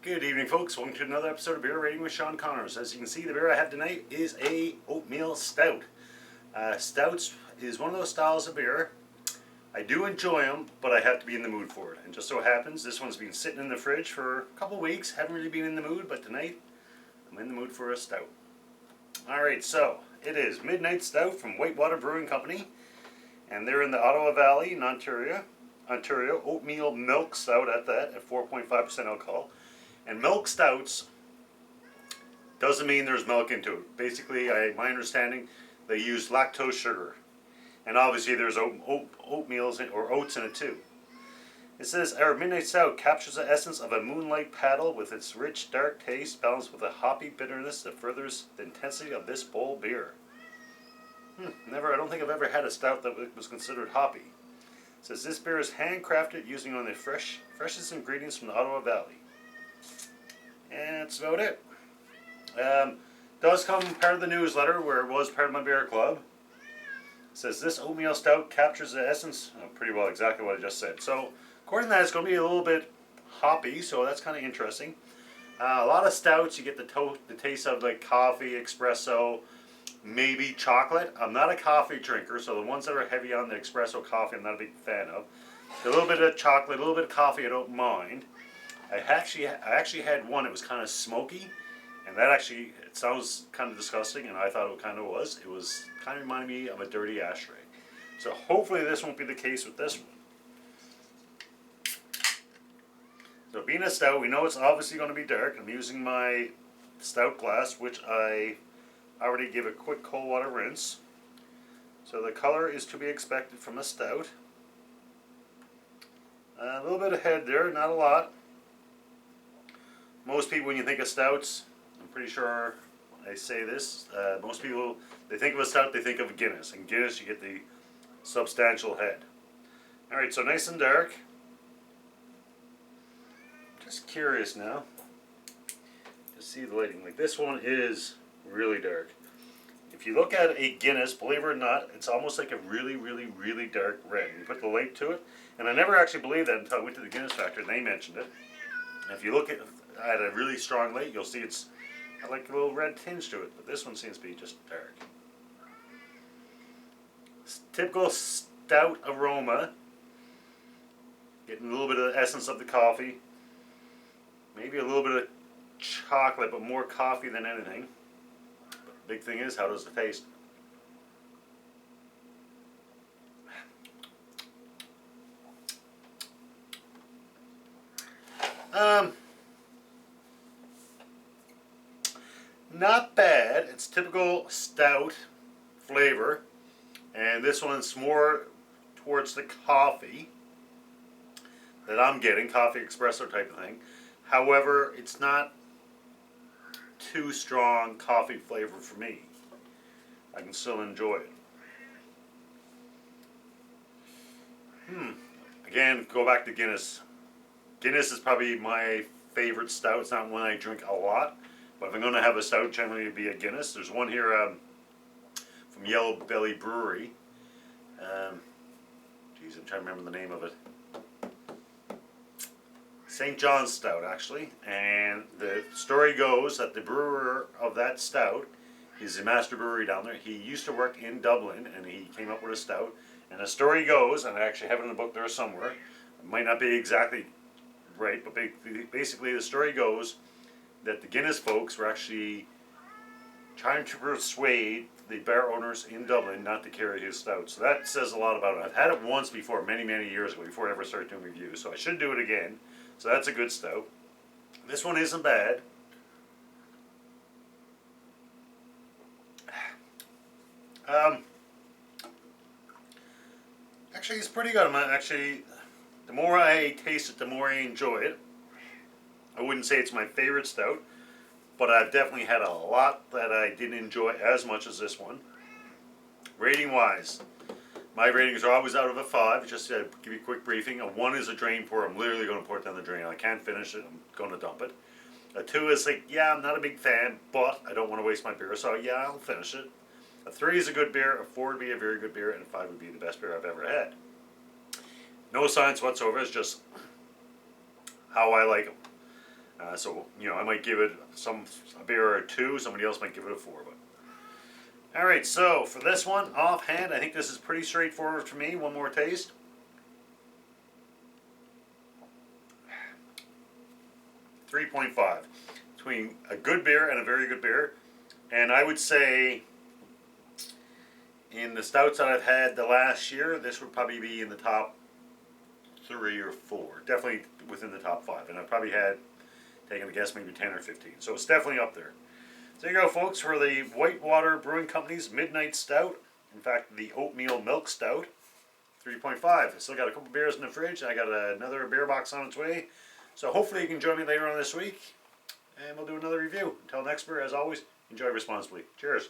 Good evening, folks. Welcome to another episode of Beer Rating with Sean Connors. As you can see, the beer I have tonight is a oatmeal stout. Stouts is one of those styles of beer. I do enjoy them, but I have to be in the mood for it. And just so happens, this one's been sitting in the fridge for a couple weeks. Haven't really been in the mood, but tonight I'm in the mood for a stout. Alright, so it is Midnight Stout from Whitewater Brewing Company. And they're in the Ottawa Valley in Ontario. Oatmeal milk stout at that, at 4.5% alcohol. And milk stouts doesn't mean there's milk into it. Basically, my understanding, they use lactose sugar. And obviously there's oatmeals or oats in it too. It says, our Midnight Stout captures the essence of a moonlight paddle with its rich, dark taste balanced with a hoppy bitterness that furthers the intensity of this bold beer. I don't think I've ever had a stout that was considered hoppy. It says, this beer is handcrafted using one of the freshest ingredients from the Ottawa Valley. And that's about it. Does come part of the newsletter where it was part of my beer club. It says this oatmeal stout captures the essence. Pretty well exactly what I just said. So according to that, it's going to be a little bit hoppy, so that's kind of interesting. A lot of stouts, you get the taste of like coffee, espresso, maybe chocolate. I'm not a coffee drinker, so the ones that are heavy on the espresso coffee I'm not a big fan of. A little bit of chocolate, a little bit of coffee I don't mind. I actually had one. It was kind of smoky, and it sounds kind of disgusting, and I thought it kind of was. It was kind of reminded me of a dirty ashtray. So hopefully this won't be the case with this one. So being a stout, we know it's obviously going to be dark. I'm using my stout glass, which I already gave a quick cold water rinse. So the color is to be expected from a stout. A little bit of head there, not a lot. Most people, when you think of stouts, I'm pretty sure I say this, most people, they think of a stout, they think of a Guinness. And Guinness, you get the substantial head. Alright, so nice and dark. Just curious now to see the lighting. Like this one is really dark. If you look at a Guinness, believe it or not, it's almost like a really, really, really dark red. You put the light to it, and I never actually believed that until I went to the Guinness factory and they mentioned it. And if you look at a really strong light, you'll see it's got like a little red tinge to it, but this one seems to be just dark. Typical stout aroma. Getting a little bit of the essence of the coffee. Maybe a little bit of chocolate, but more coffee than anything. But the big thing is, how does it taste? Not bad. It's typical stout flavor, and this one's more towards the coffee that I'm getting, coffee espresso type of thing. However, it's not too strong coffee flavor for me. I can still enjoy it. Again, go back to Guinness. Guinness is probably my favorite stout. It's not one I drink a lot, but if I'm going to have a stout, generally it'd be a Guinness. There's one here from Yellow Belly Brewery. Geez, I'm trying to remember the name of it. St. John's Stout, actually. And the story goes that the brewer of that stout is the master brewery down there. He used to work in Dublin, and he came up with a stout. And the story goes, and I actually have it in the book there somewhere. It might not be exactly right, but basically the story goes that the Guinness folks were actually trying to persuade the bar owners in Dublin not to carry his stout. So that says a lot about it. I've had it once before, many, many years ago, before I ever started doing reviews. So I should do it again. So that's a good stout. This one isn't bad. Actually, it's pretty good. The more I taste it, the more I enjoy it. I wouldn't say it's my favorite stout, but I've definitely had a lot that I didn't enjoy as much as this one. Rating wise, my ratings are always out of a 5. Just to give you a quick briefing. A 1 is a drain pour. I'm literally going to pour it down the drain. I can't finish it. I'm going to dump it. A 2 is like, yeah, I'm not a big fan, but I don't want to waste my beer, so yeah, I'll finish it. A 3 is a good beer, a 4 would be a very good beer, and a 5 would be the best beer I've ever had. No science whatsoever, it's just how I like them. So, you know, I might give it a beer or 2. Somebody else might give it a 4. But all right, so for this one, offhand, I think this is pretty straightforward for me. One more taste. 3.5 between a good beer and a very good beer. And I would say in the stouts that I've had the last year, this would probably be in the top 3 or 4. Definitely within the top 5. And I've probably had, taking a guess, maybe 10 or 15. So it's definitely up there. So there you go, folks, for the Whitewater Brewing Company's Midnight Stout. In fact, the Oatmeal Milk Stout. 3.5. I still got a couple beers in the fridge. I got another beer box on its way. So hopefully you can join me later on this week. And we'll do another review. Until next beer, as always, enjoy responsibly. Cheers.